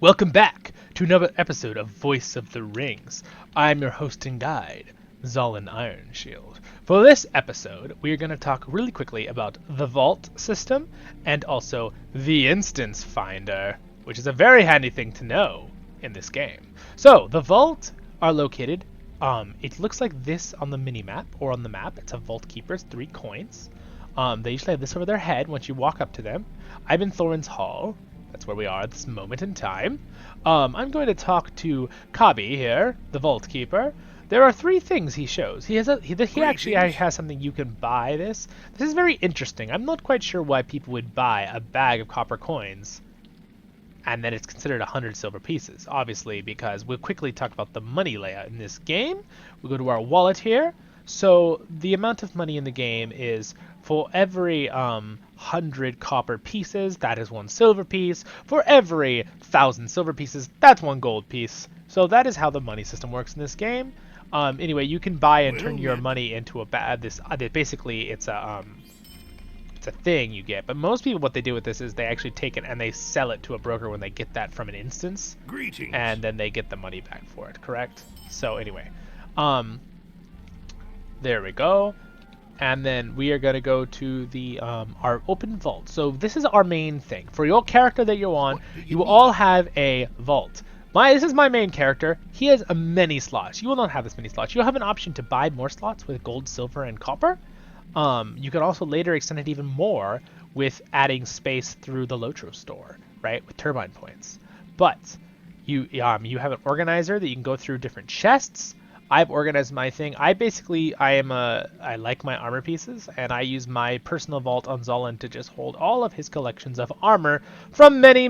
Welcome back to another episode of Voice of the Rings. I'm your host and guide, Zolan Ironshield. For this episode, we are going to talk really quickly about the Vault system and also the Instance Finder, which is a very handy thing to know in this game. So, the Vault are located, it looks like this on the mini-map, or on the map. It's a Vault Keeper, it's 3 coins. They usually have this over their head once you walk up to them. I'm in Thorin's Hall. That's where we are at this moment in time. I'm going to talk to Kabi here, the Vault Keeper. There are 3 things he shows. He actually has something you can buy this. This is very interesting. I'm not quite sure why people would buy a bag of copper coins and then it's considered 100 silver pieces. Obviously, because we'll quickly talk about the money layout in this game. We'll go to our wallet here. So the amount of money in the game is for every 100 copper pieces, that is 1 silver piece. For every 1,000 silver pieces, that's 1 gold piece. So that is how the money system works in this game. Anyway, you can buy and turn your money into a basically it's a thing you get. But most people, what they do with this is they actually take it and they sell it to a broker when they get that from an instance. Greetings. And then they get the money back for it, correct? So anyway, there we go. And then we are going to go to the our open vault. So this is our main thing. For your character that you're on, you will all have a vault. This is my main character. He has many slots. You will not have this many slots. You'll have an option to buy more slots with gold, silver, and copper. You can also later extend it even more with adding space through the LOTRO store, right, with turbine points. But you have an organizer that you can go through different chests. I've organized my thing. I like my armor pieces, and I use my personal vault on Zolan to just hold all of his collections of armor from many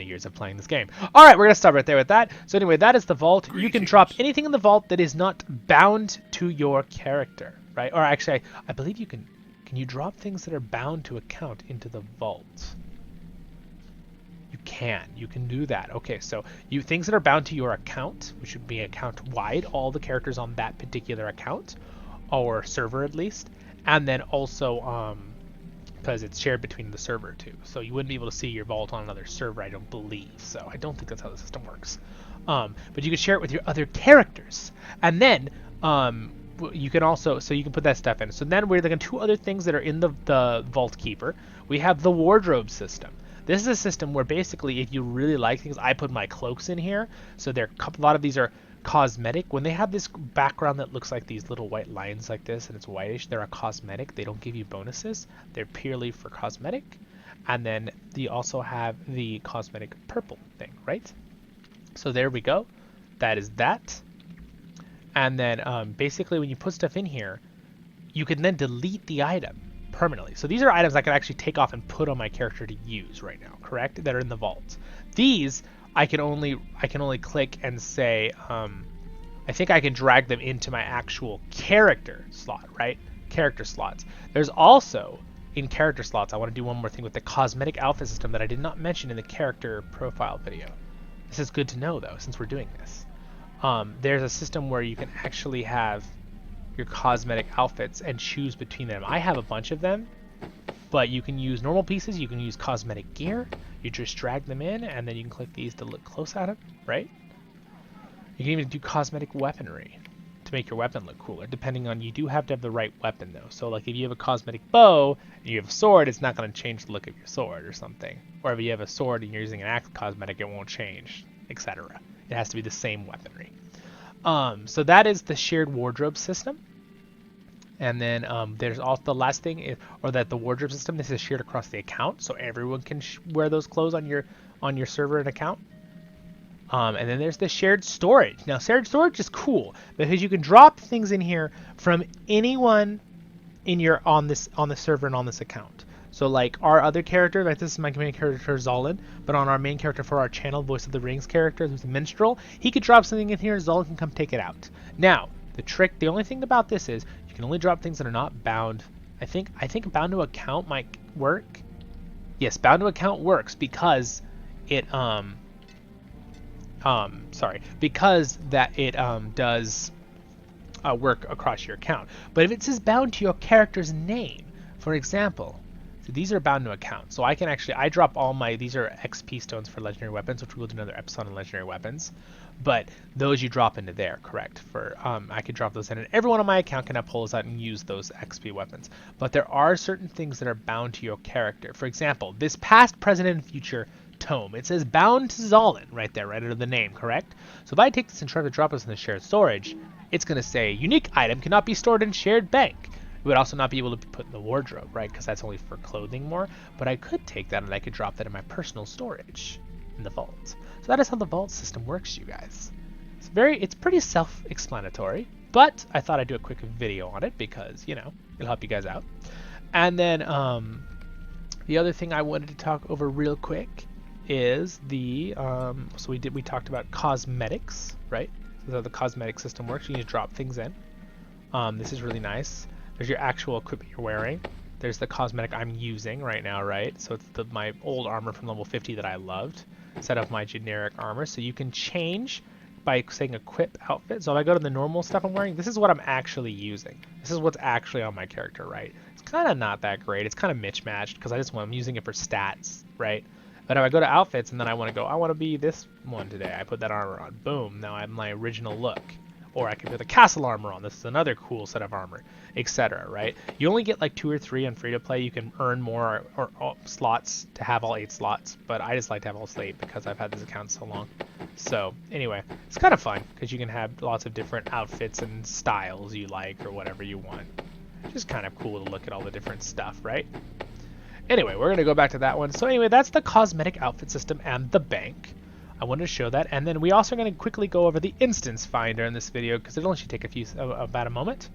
years of playing this game. Alright, we're going to stop right there with that. So anyway, that is the vault. You can drop anything in the vault that is not bound to your character, right? Or actually, I believe you can you drop things that are bound to account into the vault? You can do that. Okay, so things that are bound to your account, which would be account wide, all the characters on that particular account, or server at least, and then also because it's shared between the server too, so you wouldn't be able to see your vault on another server, I don't believe. So I don't think that's how the system works. But you can share it with your other characters, and then you can also, so you can put that stuff in. So then we're looking at 2 other things that are in the Vault Keeper. We have the wardrobe system. This is a system where basically, if you really like things, I put my cloaks in here. So a lot of these are cosmetic. When they have this background that looks like these little white lines like this, and it's whitish, they're a cosmetic. They don't give you bonuses. They're purely for cosmetic. And then you also have the cosmetic purple thing, right? So there we go. That is that. And then basically, when you put stuff in here, you can then delete the item permanently. So these are items I can actually take off and put on my character to use right now, correct? That are in the vault. These I can only click and say, I think I can drag them into my actual character slot, right? Character slots. There's also, in character slots, I want to do one more thing with the cosmetic outfit system that I did not mention in the character profile video. This is good to know though, since we're doing this. There's a system where you can actually have your cosmetic outfits and choose between them. I have a bunch of them, but you can use normal pieces, you can use cosmetic gear, you just drag them in, and then you can click these to look close at them, right? You can even do cosmetic weaponry to make your weapon look cooler, depending on, you do have to have the right weapon though. So like if you have a cosmetic bow and you have a sword, it's not going to change the look of your sword or something. Or if you have a sword and you're using an axe cosmetic, it won't change, etc. It has to be the same weaponry. So that is the shared wardrobe system. And then there's also the last thing, that the wardrobe system, this is shared across the account, so everyone can wear those clothes on your server and account. And then there's the shared storage. Now, shared storage is cool because you can drop things in here from anyone on the server and on this account. So like our other character, like this is my main character Zolan, but on our main character for our channel, Voice of the Rings character, who's a minstrel, he could drop something in here, Zolan can come take it out. Now, the only thing about this is you can only drop things that are not bound. I think bound to account might work. Yes, bound to account works because it does work across your account. But if it says bound to your character's name, for example, So these are bound to account. So I can actually, I drop all my, these are XP stones for legendary weapons, which we'll do another episode on legendary weapons. But those you drop into there, correct? For I can drop those in, and everyone on my account can pull those out and use those XP weapons. But there are certain things that are bound to your character. For example, this past, present, and future tome, it says bound to Zolin right there, right under the name, correct? So if I take this and try to drop this in the shared storage, it's going to say unique item cannot be stored in shared bank. It would also not be able to be put in the wardrobe, right? Because that's only for clothing more. But I could take that and I could drop that in my personal storage in the vault. So that is how the vault system works, you guys. It's pretty self-explanatory, but I thought I'd do a quick video on it because, you know, it'll help you guys out. And then the other thing I wanted to talk over real quick is the so we talked about cosmetics, right? So how the cosmetic system works. You need to drop things in. This is really nice. There's your actual equipment you're wearing. There's the cosmetic I'm using right now, right? So it's my old armor from level 50 that I loved, instead of my generic armor. So you can change by saying equip outfit. So if I go to the normal stuff I'm wearing, this is what I'm actually using. This is what's actually on my character, right? It's kind of not that great. It's kind of mismatched because I'm using it for stats, right? But if I go to outfits and then I want to be this one today, I put that armor on. Boom, now I have my original look. Or I could put the castle armor on. This is another cool set of armor, etc. Right? You only get like 2 or 3 on free to play. You can earn more or slots to have all 8 slots, but I just like to have all 8 because I've had this account so long. So anyway, it's kind of fun because you can have lots of different outfits and styles you like or whatever you want. It's just kind of cool to look at all the different stuff, right? Anyway, we're gonna go back to that one. So anyway, that's the cosmetic outfit system and the bank. I wanted to show that, and then we also are going to quickly go over the instance finder in this video because it'll only take about a moment.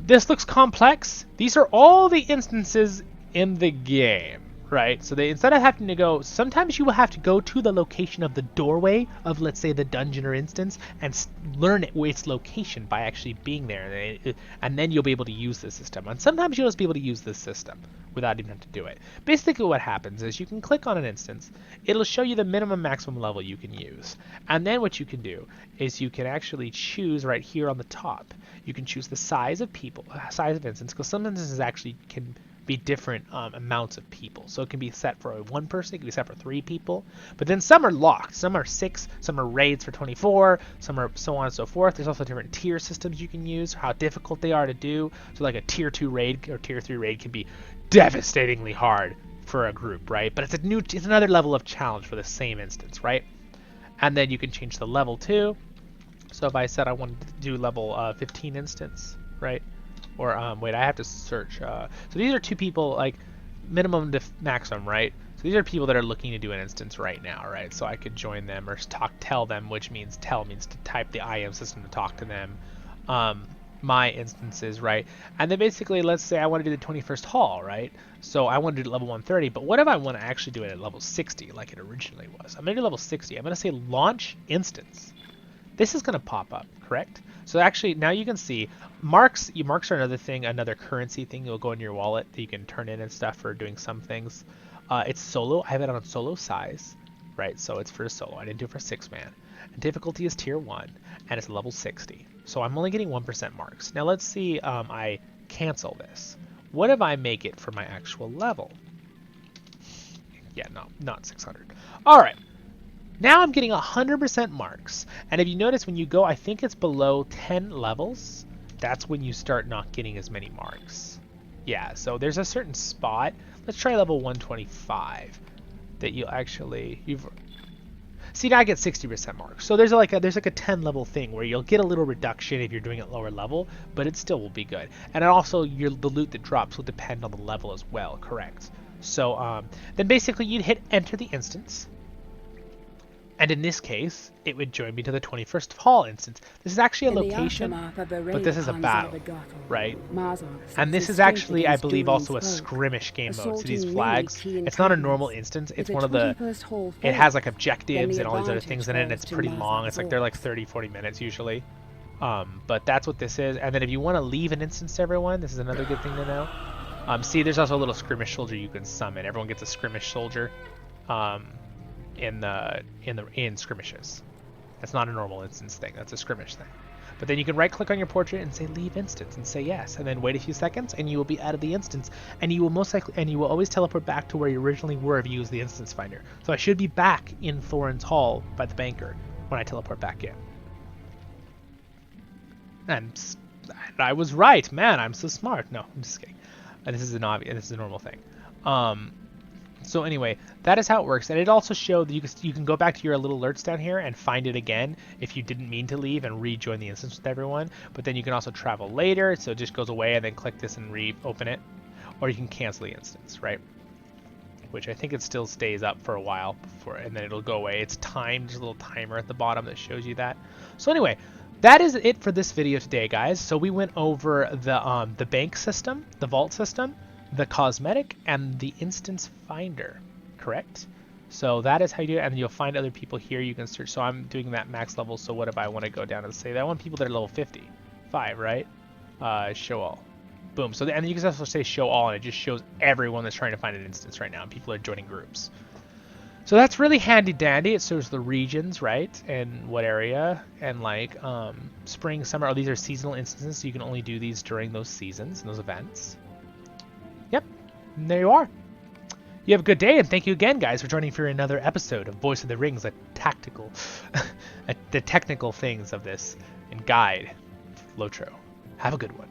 This looks complex. These are all the instances in the game, right? So instead of having to go, sometimes you will have to go to the location of the doorway of, let's say, the dungeon or instance and learn its location by actually being there, and then you'll be able to use the system. And sometimes you'll just be able to use this system without even having to do it. Basically what happens is you can click on an instance, it'll show you the minimum maximum level you can use. And then what you can do is you can actually choose right here on the top. You can choose the size of instance, because some instances actually can be different amounts of people. So it can be set for 1 person, it can be set for 3 people, but then some are locked. Some are 6, some are raids for 24, some are so on and so forth. There's also different tier systems you can use, how difficult they are to do. So like a tier 2 raid or tier 3 raid can be devastatingly hard for a group, right? But it's another level of challenge for the same instance, right? And then you can change the level too. So if I said I wanted to do level 15 instance, right? Or wait, I have to search. So these are 2 people, like minimum to maximum, right? So these are people that are looking to do an instance right now, right? So I could join them or tell them, which means tell means to type the IM system to talk to them. My instances, right? And then basically, let's say I want to do the 21st hall, right? So I want to do it at level 130, but what if I want to actually do it at level 60 like it originally was? I'm going to do level 60. I'm going to say launch instance. This is going to pop up, correct? So actually, now you can see marks. Marks are another thing, another currency thing you'll go in your wallet that you can turn in and stuff for doing some things. It's solo. I have it on solo size, right? So it's for solo. I didn't do it for 6-man. And difficulty is tier 1, and it's level 60. So I'm only getting 1% marks. Now let's see I cancel this. What if I make it for my actual level? Yeah, no, not 600. All right. Now I'm getting 100% marks. And if you notice when you go, I think it's below 10 levels, that's when you start not getting as many marks. Yeah, so there's a certain spot. Let's try level 125 that see, now I get 60% marks. So there's like a 10 level thing where you'll get a little reduction if you're doing it lower level, but it still will be good. And also the loot that drops will depend on the level as well, correct? So then basically you'd hit enter the instance. And in this case, it would join me to the 21st hall instance. This is actually a location, but this is a battle, right? And this is actually, I believe, also a skirmish game mode. See these flags? It's not a normal instance. It's one of the, it has like objectives and all these other things in it, and it's pretty long. It's like, they're like 30, 40 minutes usually. But that's what this is. And then if you want to leave an instance to everyone, this is another good thing to know. See, there's also a little skirmish soldier you can summon. Everyone gets a skirmish soldier. In skirmishes. That's not a normal instance thing. That's a skirmish thing. But then you can right click on your portrait and say leave instance and say yes, and then wait a few seconds and you will be out of the instance, and you will most likely, and you will always teleport back to where you originally were if you use the instance finder. So I should be back in Thorin's Hall by the banker when I teleport back in. And I was right, man, I'm so smart. No, I'm just kidding. This is an obvious, this is a normal thing. So anyway, that is how it works, and it also showed that you can go back to your little alerts down here and find it again if you didn't mean to leave and rejoin the instance with everyone. But then you can also travel later, so it just goes away and then click this and reopen it, or you can cancel the instance, right? Which I think it still stays up for a while before, and then it'll go away. It's timed. There's a little timer at the bottom that shows you that. So anyway, that is it for this video today, guys. So we went over the bank system, the vault system, the cosmetic, and the instance finder, correct? So that is how you do it, and you'll find other people here you can search. So I'm doing that max level, so what if I want to go down and say that I want people that are level 55, right? Show all. Boom. So and you can also say show all, and it just shows everyone that's trying to find an instance right now, and people are joining groups. So that's really handy dandy. It shows the regions, right, and what area, and like spring, summer. Oh, these are seasonal instances, so you can only do these during those seasons and those events. Yep, and there you are. You have a good day, and thank you again, guys, for joining for another episode of Voice of the Rings, the technical things of this, and guide LOTRO. Have a good one.